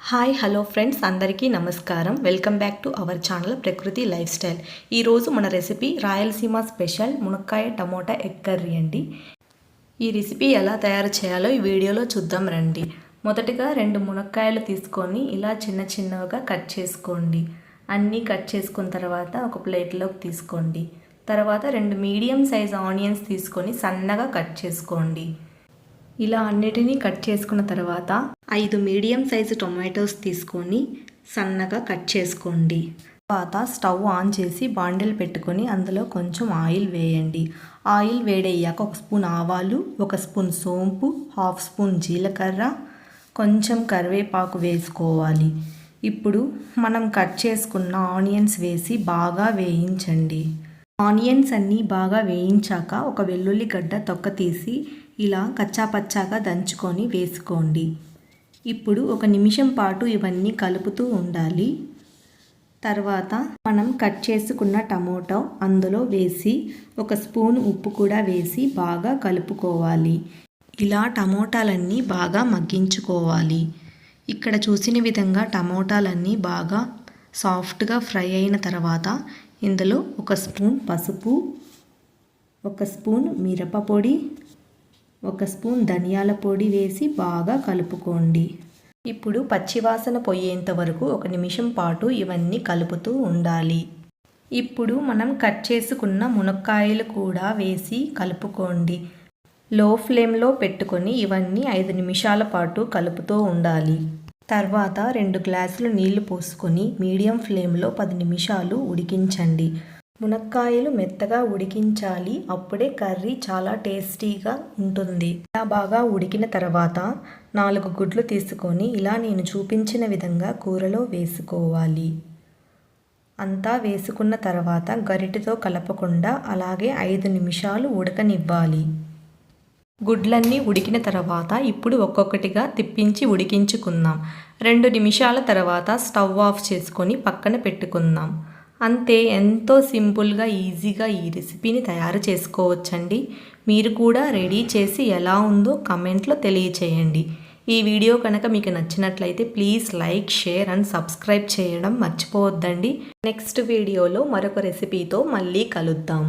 Hi hello friends, అందరికీ నమస్కారం. Welcome back to our channel ప్రకృతి లైఫ్ స్టైల్. ఈరోజు మన రెసిపీ రాయలసీమ స్పెషల్ మునక్కాయ టమోటా ఎగ్ కర్రీ అండి. ఈ రెసిపీ ఎలా తయారు చేయాలో ఈ వీడియోలో చూద్దాం రండి. మొదటగా 2 మునక్కాయలు తీసుకొని ఇలా చిన్న చిన్నగా కట్ చేసుకోండి. అన్నీ కట్ చేసుకున్న తర్వాత ఒక ప్లేట్లోకి తీసుకోండి. తర్వాత 2 మీడియం సైజ్ ఆనియన్స్ తీసుకొని సన్నగా కట్ చేసుకోండి. ఇలా అన్నిటినీ కట్ చేసుకున్న తర్వాత 5 మీడియం సైజు టొమాటోస్ తీసుకొని సన్నగా కట్ చేసుకోండి. తర్వాత స్టవ్ ఆన్ చేసి బాండిల్ పెట్టుకొని అందులో కొంచెం ఆయిల్ వేయండి. ఆయిల్ వేడయ్యాక 1 స్పూన్ ఆవాలు, 1 స్పూన్ సోంపు, 1/2 స్పూన్ జీలకర్ర, కొంచెం కరివేపాకు వేసుకోవాలి. ఇప్పుడు మనం కట్ చేసుకున్న ఆనియన్స్ వేసి బాగా వేయించండి. ఆనియన్స్ అన్నీ బాగా వేయించాక ఒక వెల్లుల్లిగడ్డ తొక్క తీసి ఇలా కచ్చాపచ్చాగా దంచుకొని వేసుకోండి. ఇప్పుడు 1 నిమిషం పాటు ఇవన్నీ కలుపుతూ ఉండాలి. తర్వాత మనం కట్ చేసుకున్న టమోటా అందులో వేసి 1 స్పూన్ ఉప్పు కూడా వేసి బాగా కలుపుకోవాలి. ఇలా టమోటాలన్నీ బాగా మగ్గించుకోవాలి. ఇక్కడ చూసిన విధంగా టమోటాలన్నీ బాగా సాఫ్ట్గా ఫ్రై అయిన తర్వాత ఇందులో 1 స్పూన్ పసుపు, 1 స్పూన్ మిరపపొడి, 1 స్పూన్ ధనియాల పొడి వేసి బాగా కలుపుకోండి. ఇప్పుడు పచ్చివాసన పోయేంత వరకు 1 నిమిషం పాటు ఇవన్నీ కలుపుతూ ఉండాలి. ఇప్పుడు మనం కట్ చేసుకున్న మునక్కాయలు కూడా వేసి కలుపుకోండి. లో ఫ్లేమ్లో పెట్టుకొని ఇవన్నీ 5 నిమిషాల పాటు కలుపుతూ ఉండాలి. తర్వాత 2 గ్లాసులు నీళ్లు పోసుకొని మీడియం ఫ్లేమ్లో 10 నిమిషాలు ఉడికించండి. మునక్కాయలు మెత్తగా ఉడికించాలి, అప్పుడే కర్రీ చాలా టేస్టీగా ఉంటుంది. ఇలా బాగా ఉడికిన తర్వాత 4 గుడ్లు తీసుకొని ఇలా నేను చూపించిన విధంగా కూరలో వేసుకోవాలి. అంతా వేసుకున్న తర్వాత గరిటెతో కలపకుండా అలాగే 5 నిమిషాలు ఉడకనివ్వాలి. గుడ్లన్నీ ఉడికిన తర్వాత ఇప్పుడు ఒక్కొక్కటిగా తిప్పించి ఉడికించుకుందాం. 2 నిమిషాల తర్వాత స్టవ్ ఆఫ్ చేసుకొని పక్కన పెట్టుకుందాం. అంతే, ఎంతో సింపుల్గా ఈజీగా ఈ రెసిపీని తయారు చేసుకోవచ్చండి. మీరు కూడా రెడీ చేసి ఎలా ఉందో కామెంట్లో తెలియచేయండి. ఈ వీడియో కనుక మీకు నచ్చినట్లయితే please like, share and subscribe చేయడం మర్చిపోవద్దండి. నెక్స్ట్ వీడియోలో మరొక రెసిపీతో మళ్ళీ కలుద్దాం.